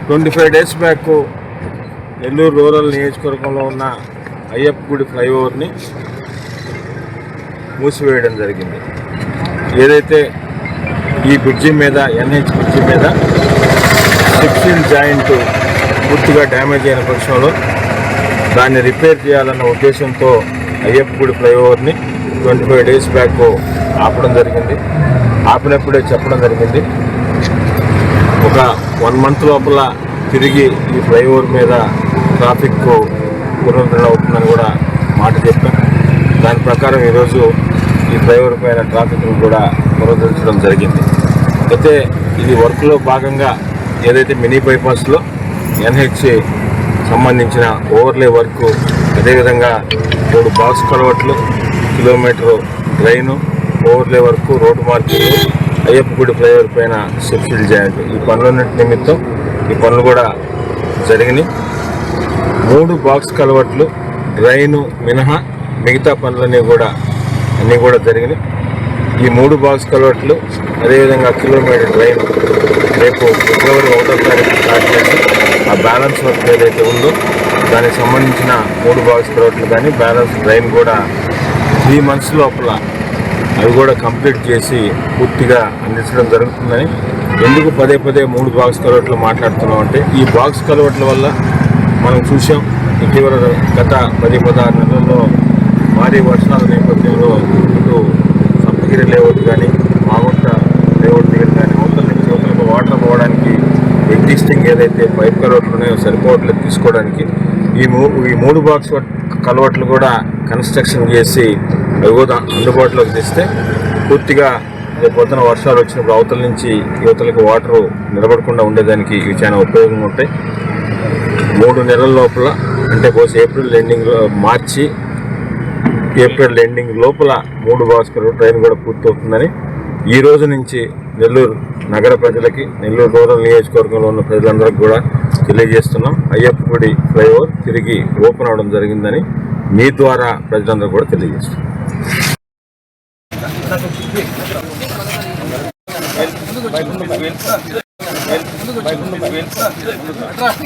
25 days back Nellore rural నియోజకవర్గంలో ఉన్న అయ్యప్ప గుడి ఫ్లైఓవర్ని మూసివేయడం జరిగింది. ఏదైతే ఈ బ్రిడ్జి మీద NH బ్రిడ్జి మీద సిక్స్టీన్ జాయింట్ పూర్తిగా డ్యామేజ్ అయిన పక్షంలో దాన్ని రిపేర్ చేయాలన్న ఉద్దేశంతో అయ్యప్ప గుడి ఫ్లైఓవర్ని 25 డేస్ బ్యాక్ ఆపడం జరిగింది. ఆపినప్పుడే చెప్పడం జరిగింది, ఒక 1 మంత్ లోపల తిరిగి ఈ ఫ్లైఓవర్ మీద ట్రాఫిక్ పునరుద్ధరణ అవుతుందని కూడా మాట చెప్పాం. దాని ప్రకారం ఈరోజు ఈ ఫ్లైఓవర్ పైన ట్రాఫిక్ను కూడా పునరుద్ధరించడం జరిగింది. అయితే ఇది వర్క్లో భాగంగా ఏదైతే మినీ బైపాస్లో NH సంబంధించిన ఓవర్లే వర్క్, అదేవిధంగా 3 బాక్స్ కలవట్లు, kilometre drain, overlay work, road marking, Ayyappa గుడి ఫ్లైఓవర్ పైన సిక్స్టీన్ జాయింట్ ఈ పనులన్నింటి నిమిత్తం ఈ పనులు కూడా జరిగినాయి. 3 బాక్స్ కలవట్లు, డ్రైను మినహా మిగతా పనులన్నీ కూడా జరిగినాయి. ఈ 3 బాక్స్ కలవట్లు, అదేవిధంగా కిలోమీటర్ డ్రైన్ రేపు ఫిబ్రవరి 1వ తారీఖు స్టార్ట్ చేసి ఆ బ్యాలెన్స్ వర్క్ ఏదైతే ఉందో దానికి సంబంధించిన 3 బాక్స్ కలవట్లు కానీ బ్యాలెన్స్ డ్రైన్ కూడా 3 months లోపల అవి కూడా కంప్లీట్ చేసి పూర్తిగా అందించడం జరుగుతుందని. ఎందుకు పదే 3 బాక్స్ కలవట్లు మాట్లాడుతున్నాం అంటే, ఈ బాక్స్ కలవట్ల వల్ల మనం చూసాం ఇటీవల గత 10-16 నెలల్లో భారీ వర్షాల నేపథ్యంలో ఇటు సప్తగిరి లేఅవుట్ కానీ మాగుంట లేఅవుట్ దగ్గర కానీ అవతల నుంచి అవతలకు వాటర్ పోవడానికి ఎగ్జిస్టింగ్ ఏదైతే పైప్ కలవట్లు ఉన్నాయో సరిపోవట్లేదు తీసుకోవడానికి. ఈ 3 బాక్స్ కలవట్లు కూడా కన్స్ట్రక్షన్ చేసి అవి కూడా అందుబాటులోకి తెస్తే పూర్తిగా రేపు పొద్దున వర్షాలు వచ్చినప్పుడు అవతల నుంచి యువతలకు వాటరు నిలబడకుండా ఉండేదానికి ఇవి చాలా ఉపయోగంగా ఉంటాయి. 3 నెలల లోపల అంటే మార్చి ఏప్రిల్ ఎండింగ్ లోపల 3 బాక్స్ ట్రైన్ కూడా పూర్తవుతుందని ఈ రోజు నుంచి నెల్లూరు నగర ప్రజలకి, నెల్లూరు రూరల్ నియోజకవర్గంలో ఉన్న ప్రజలందరికీ కూడా తెలియజేస్తున్నాం. అయ్యప్ప గుడి ఫ్లైఓవర్ తిరిగి ఓపెన్ అవడం జరిగిందని మీ ద్వారా ప్రజలందరూ కూడా తెలియజేస్తున్నాం.